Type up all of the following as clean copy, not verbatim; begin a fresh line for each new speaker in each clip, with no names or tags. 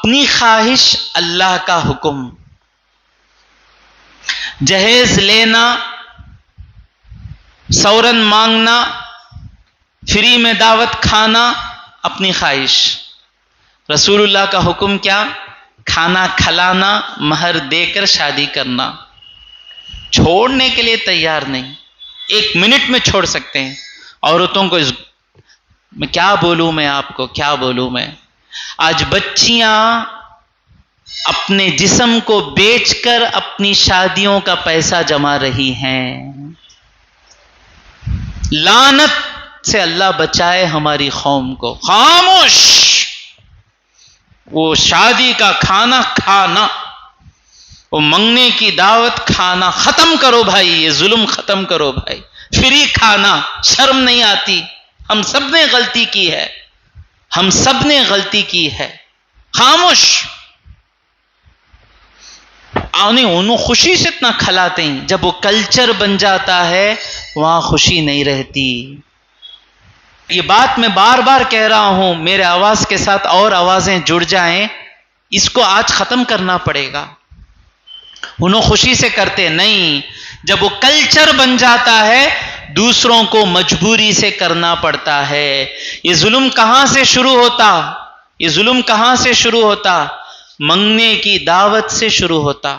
اپنی خواہش اللہ کا حکم، جہیز لینا، سورن مانگنا، فری میں دعوت کھانا، اپنی خواہش۔ رسول اللہ کا حکم کیا؟ کھانا کھلانا، مہر دے کر شادی کرنا۔ چھوڑنے کے لیے تیار نہیں، 1 منٹ میں چھوڑ سکتے ہیں عورتوں کو۔ میں کیا بولوں، میں آپ کو کیا بولوں میں؟ آج بچیاں اپنے جسم کو بیچ کر اپنی شادیوں کا پیسہ جما رہی ہیں۔ لعنت سے اللہ بچائے ہماری قوم کو۔ خاموش، وہ شادی کا کھانا کھانا، وہ منگنے کی دعوت کھانا ختم کرو بھائی، یہ ظلم ختم کرو بھائی۔ فری کھانا، شرم نہیں آتی؟ ہم سب نے غلطی کی ہے، ہم سب نے غلطی کی ہے۔ خاموش۔ انہوں خوشی سے اتنا کھلاتے ہیں، جب وہ کلچر بن جاتا ہے وہاں خوشی نہیں رہتی۔ یہ بات میں بار بار کہہ رہا ہوں، میرے آواز کے ساتھ اور آوازیں جڑ جائیں، اس کو آج ختم کرنا پڑے گا۔ انہوں خوشی سے کرتے نہیں، جب وہ کلچر بن جاتا ہے دوسروں کو مجبوری سے کرنا پڑتا ہے۔ یہ ظلم کہاں سے شروع ہوتا؟ یہ ظلم کہاں سے شروع ہوتا؟ منگنے کی دعوت سے شروع ہوتا۔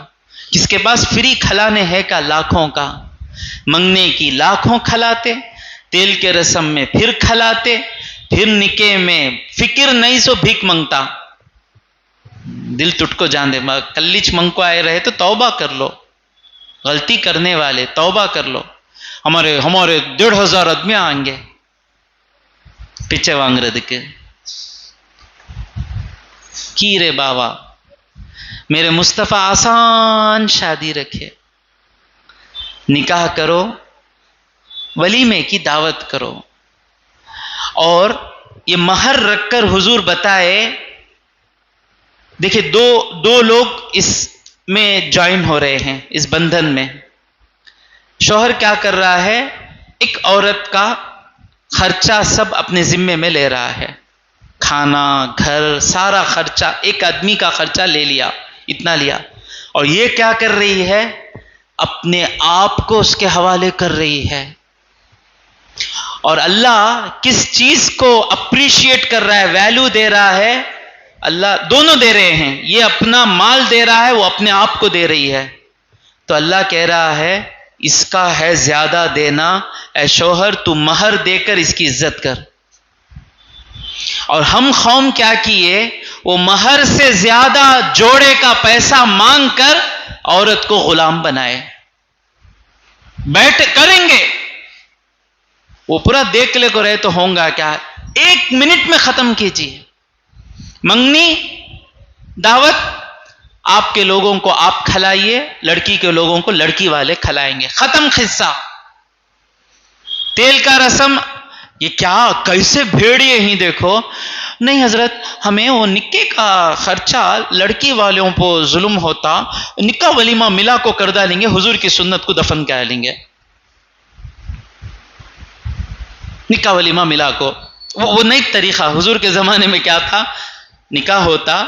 جس کے پاس فری کھلانے ہے کا لاکھوں کا، منگنے کی لاکھوں کھلاتے، تیل کے رسم میں پھر کھلاتے، پھر نکاح میں فکر نہیں سو بھیک منگتا۔ دل ٹوٹ کو جان دے، کلیچ منگ کو آئے رہے تو توبہ کر لو، غلطی کرنے والے توبہ کر لو۔ ہمارے 1,500 آدمی آئیں گے پیچھے وانگرد کے کی رے بابا، میرے مصطفیٰ آسان شادی رکھے، نکاح کرو، ولیمے کی دعوت کرو، اور یہ مہر رکھ کر حضور بتائے۔ دیکھیں دو لوگ اس میں جوائن ہو رہے ہیں، اس بندھن میں۔ شوہر کیا کر رہا ہے؟ ایک عورت کا خرچہ سب اپنے ذمے میں لے رہا ہے، کھانا، گھر، سارا خرچہ، ایک آدمی کا خرچہ لے لیا، اتنا لیا۔ اور یہ کیا کر رہی ہے؟ اپنے آپ کو اس کے حوالے کر رہی ہے۔ اور اللہ کس چیز کو اپریشیٹ کر رہا ہے، ویلیو دے رہا ہے؟ اللہ دونوں دے رہے ہیں، یہ اپنا مال دے رہا ہے، وہ اپنے آپ کو دے رہی ہے۔ تو اللہ کہہ رہا ہے اس کا ہے زیادہ دینا، اے شوہر تو مہر دے کر اس کی عزت کر۔ اور ہم قوم کیا کیے؟ وہ مہر سے زیادہ جوڑے کا پیسہ مانگ کر عورت کو غلام بنائے۔ بیٹھ کریں گے وہ پورا دیکھ لے کو رہے تو ہوگا کیا؟ 1 منٹ میں ختم کیجیے۔ منگنی دعوت آپ کے لوگوں کو آپ کھلائیے، لڑکی کے لوگوں کو لڑکی والے کھلائیں گے، ختم قصہ۔ تیل کا رسم، یہ کیا کیسے بھیڑیے ہی دیکھو، نہیں حضرت ہمیں وہ نکے کا خرچہ لڑکی والوں کو ظلم ہوتا، نکاح ولیمہ ملا کو کر ڈالیں گے، حضور کی سنت کو دفن کر لیں گے۔ نکاح ولیمہ ملا کو وہ نئی طریقہ، حضور کے زمانے میں کیا تھا؟ نکاح ہوتا،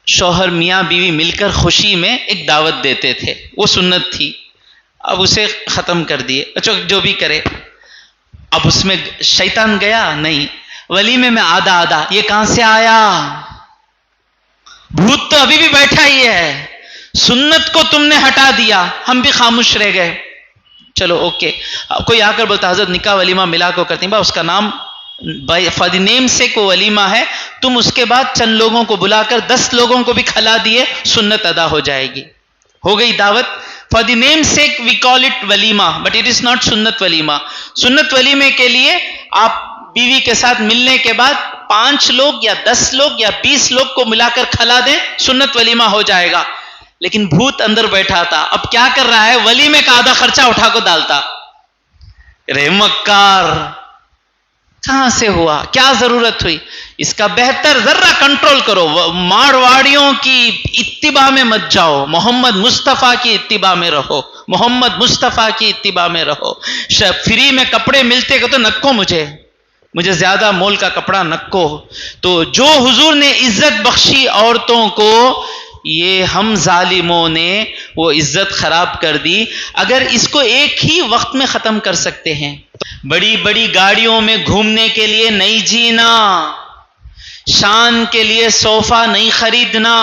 شوہر میاں بیوی مل کر خوشی میں ایک دعوت دیتے تھے، وہ سنت تھی۔ اب اسے ختم کر دیے، اچھا جو بھی کرے۔ اب اس میں شیطان گیا نہیں، ولیمے میں آدھا آدھا، یہ کہاں سے آیا؟ بھوت تو ابھی بھی بیٹھا ہی ہے، سنت کو تم نے ہٹا دیا، ہم بھی خاموش رہ گئے۔ چلو اوکے، کوئی آ کر بولتا حضرت نکاح ولیمہ ملا کو کرتے ہیں، اس کا نام فار دی نیم سے کو ولیمہ ہے، تم اس کے بعد چند لوگوں کو بلا کر 10 لوگوں کو بھی کھلا دیے، سنت ادا ہو جائے گی، ہو گئی دعوت۔ For the name sake we call it ولیمہ بٹ اٹ از ناٹ سنت ولیمہ۔ سنت ولیمے کے لیے آپ بیوی کے ساتھ ملنے کے بعد 5 لوگ یا 10 لوگ یا 20 لوگ کو ملا کر کھلا دیں، سنت ولیمہ ہو جائے گا۔ لیکن بھوت اندر بیٹھا تھا، اب کیا کر رہا ہے؟ ولیمے کا آدھا خرچہ اٹھا کو ڈالتا۔ رے مکار، کہاں سے ہوا؟ کیا ضرورت ہوئی؟ اس کا بہتر ذرہ کنٹرول کرو، مارواڑیوں کی اتباع میں مت جاؤ، محمد مصطفیٰ کی اتباع میں رہو، محمد مصطفیٰ کی اتباع میں رہو۔ فری میں کپڑے ملتے کہ تو نکو مجھے، مجھے زیادہ مول کا کپڑا نکو. تو جو حضور نے عزت بخشی عورتوں کو، یہ ہم ظالموں نے وہ عزت خراب کر دی. اگر اس کو ایک ہی وقت میں ختم کر سکتے ہیں، بڑی بڑی گاڑیوں میں گھومنے کے لیے نہیں جینا، شان کے لیے صوفہ نہیں خریدنا،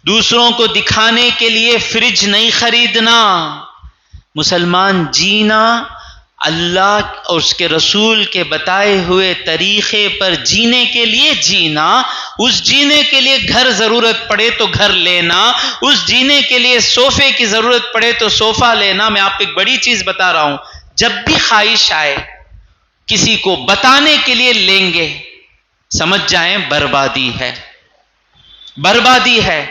دوسروں کو دکھانے کے لیے فریج نہیں خریدنا. مسلمان جینا اللہ اور اس کے رسول کے بتائے ہوئے طریقے پر جینے کے لیے جینا. اس جینے کے لیے گھر ضرورت پڑے تو گھر لینا، اس جینے کے لیے صوفے کی ضرورت پڑے تو صوفہ لینا. میں آپ کو ایک بڑی چیز بتا رہا ہوں، جب بھی خواہش آئے کسی کو بتانے کے لیے لیں گے، سمجھ جائیں بربادی ہے، بربادی ہے.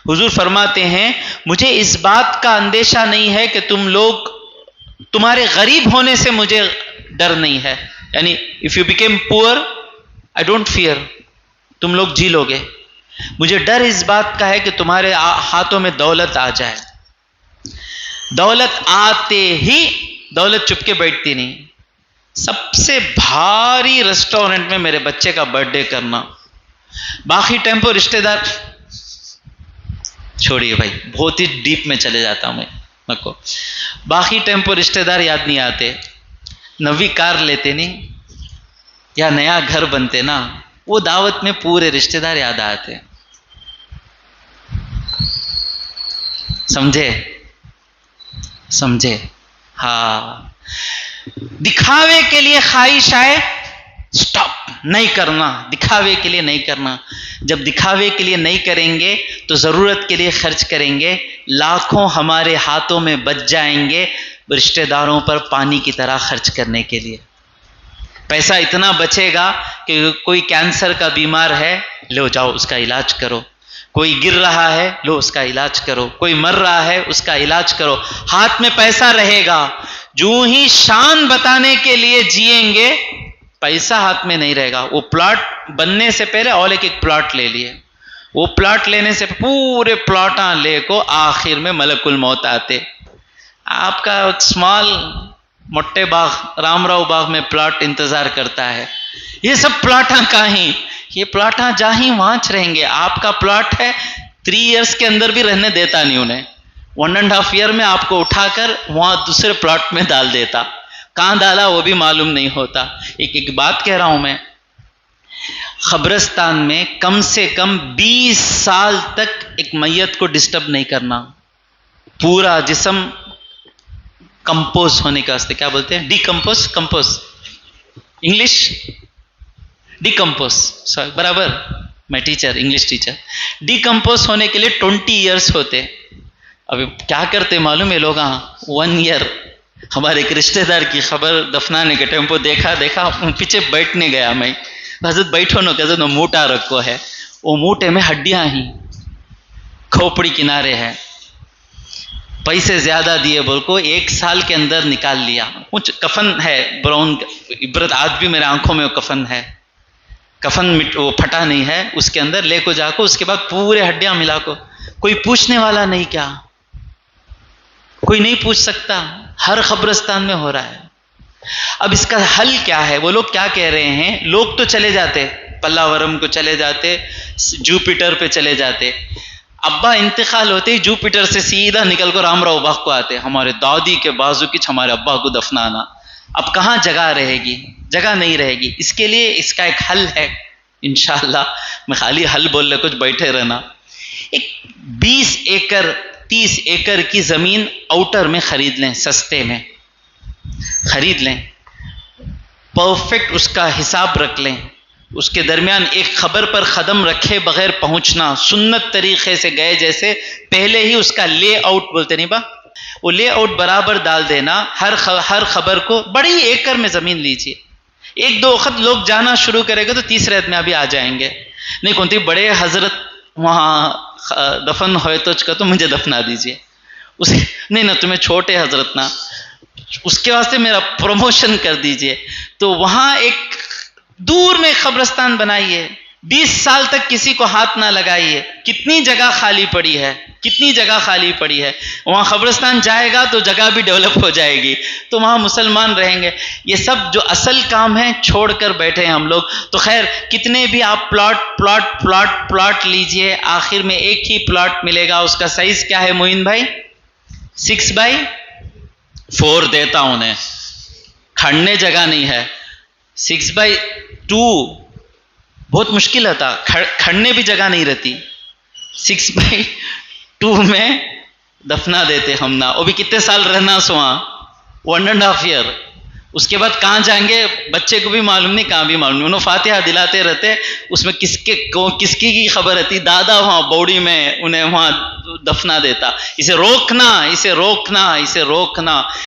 حضور فرماتے ہیں مجھے اس بات کا اندیشہ نہیں ہے کہ تم لوگ، تمہارے غریب ہونے سے مجھے ڈر نہیں ہے. یعنی if you became poor I don't fear، تم لوگ جی لو گے. مجھے ڈر اس بات کا ہے کہ تمہارے ہاتھوں میں دولت آ جائے. دولت آتے ہی، دولت چپ کے بیٹھتی نہیں. سب سے بھاری ریسٹورنٹ میں میرے بچے کا برتھ ڈے کرنا، باقی ٹیمپو رشتہ دار چھوڑیے بھائی، بہت ہی ڈیپ میں چلے جاتا ہوں میں کو. باقی ٹیمپو رشتہ دار یاد نہیں آتے، نوی کار لیتے نہیں یا نیا گھر بنتے نا، وہ دعوت میں پورے رشتہ دار یاد آتے. سمجھے سمجھے؟ ہاں. دکھاوے کے لیے خواہش آئے سٹاپ، نہیں کرنا، دکھاوے کے لیے نہیں کرنا. جب دکھاوے کے لیے نہیں کریں گے تو ضرورت کے لیے خرچ کریں گے، لاکھوں ہمارے ہاتھوں میں بچ جائیں گے رشتہ داروں پر پانی کی طرح خرچ کرنے کے لیے. پیسہ اتنا بچے گا کہ کوئی کینسر کا بیمار ہے، لو جاؤ اس کا علاج کرو. کوئی گر رہا ہے، لو اس کا علاج کرو. کوئی مر رہا ہے، اس کا علاج کرو. ہاتھ میں پیسہ رہے گا. جو ہی شان بتانے کے لیے جیئیں گے، پیسہ ہاتھ میں نہیں رہے گا. وہ پلاٹ بننے سے پہلے اور ایک پلاٹ لے لیے، وہ پلاٹ لینے سے پورے پلاٹاں لے کو آخر میں ملک الموت آتے. آپ کا اسمال موٹے باغ، رام راؤ باغ میں پلاٹ انتظار کرتا ہے. یہ سب پلاٹاں کہیں، یہ پلاٹاں جاہیں وہاں رہیں گے. آپ کا پلاٹ ہے 3 ایئرس کے اندر بھی رہنے دیتا نہیں انہیں. 1.5 ایئر میں آپ کو اٹھا کر وہاں دوسرے پلاٹ میں ڈال دیتا. کہاں ڈالا وہ بھی معلوم نہیں ہوتا. ایک بات کہہ رہا ہوں میں، قبرستان میں کم سے کم 20 سال تک ایک میت کو ڈسٹرب نہیں کرنا. پورا جسم کمپوز ہونے کا واسطے، کیا بولتے ہیں، کمپوز انگلش، ڈیکمپوز برابر. میں ٹیچر، انگلش ٹیچر. ڈیکمپوز ہونے کے لیے 20 ایئرس ہوتے. ابھی کیا کرتے معلوم ہے لوگ؟ 1 ایئر. ہمارے ایک رشتہ دار کی خبر دفنانے کے ٹیمپو دیکھا پیچھے بیٹھنے گیا میں. حضرت بیٹھو نا، حضرت موٹا رکھو ہے، وہ موٹے میں ہڈیاں ہی، کھوپڑی کنارے ہے. پیسے زیادہ دیے بول کو 1 سال کے اندر نکال لیا. کچھ کفن ہے براؤن، عبرت آج بھی میرے آنکھوں میں وہ کفن ہے. کفن وہ پھٹا نہیں ہے، اس کے اندر لے کو جا کو، اس کے بعد پورے ہڈیاں ملا کو. کوئی پوچھنے والا نہیں، کیا کوئی نہیں پوچھ سکتا. ہر قبرستان میں ہو رہا ہے. اب اس کا حل کیا ہے؟ وہ لوگ کیا کہہ رہے ہیں، لوگ تو چلے جاتے، پلاورم کو چلے جاتے، جوپیٹر پہ چلے جاتے. ابا انتقال ہوتے ہی جوپیٹر سے سیدھا نکل کر رام راؤ باغ کو آتے. ہمارے دادی کے بازو کی ہمارے ابا کو دفنانا. اب کہاں جگہ رہے گی؟ جگہ نہیں رہے گی. اس کے لیے اس کا ایک حل ہے انشاءاللہ. میں خالی حل بول لے کچھ بیٹھے رہنا. ایک 20 ایکڑ 30 ایکڑ کی زمین آؤٹر میں خرید لیں، سستے میں خرید لیں. پرفیکٹ اس کا حساب رکھ لیں. اس کے درمیان ایک خبر پر قدم رکھے بغیر پہنچنا، سنت طریقے سے گئے جیسے پہلے ہی اس کا لے آؤٹ بولتے نہیں با، وہ لے آؤٹ برابر ڈال دینا. ہر خبر کو بڑی ایکڑ میں زمین لیجیے. 1-2 وقت لوگ جانا شروع کرے گا تو تیسرے عہد میں ابھی آ جائیں گے. نہیں کونتی بڑے حضرت وہاں دفن ہوئے تو مجھے دفنا دیجیے. نہیں نہ تمہیں چھوٹے حضرت نا، اس کے واسطے میرا پروموشن کر دیجیے. تو وہاں ایک دور میں قبرستان بنائیے. 20 سال تک کسی کو ہاتھ نہ لگائیے. کتنی جگہ خالی پڑی ہے, کتنی جگہ خالی پڑی ہے. وہاں قبرستان جائے گا تو جگہ بھی ڈیولپ ہو جائے گی, تو وہاں مسلمان رہیں گے. یہ سب جو اصل کام ہے چھوڑ کر بیٹھے ہیں ہم لوگ. تو خیر کتنے بھی آپ پلاٹ لیجئے, آخر میں ایک ہی پلاٹ ملے گا. اس کا سائز کیا ہے معین بھائی؟ 6x4 دیتا ہوں انہیں, کھڑنے جگہ نہیں ہے. 6x2 بہت مشکل ہوتا, کھڑنے بھی جگہ نہیں رہتی. 6x2 میں دفنا دیتے ہم نا. وہ بھی کتنے سال رہنا سو وہاں, 1.5 year. اس کے بعد کہاں جائیں گے بچے کو بھی معلوم نہیں, کہاں بھی معلوم نہیں. انہوں فاتحہ دلاتے رہتے, اس میں کس کی خبر رہتی. دادا وہاں بوڑی میں انہیں وہاں دفنا دیتا. اسے روکنا.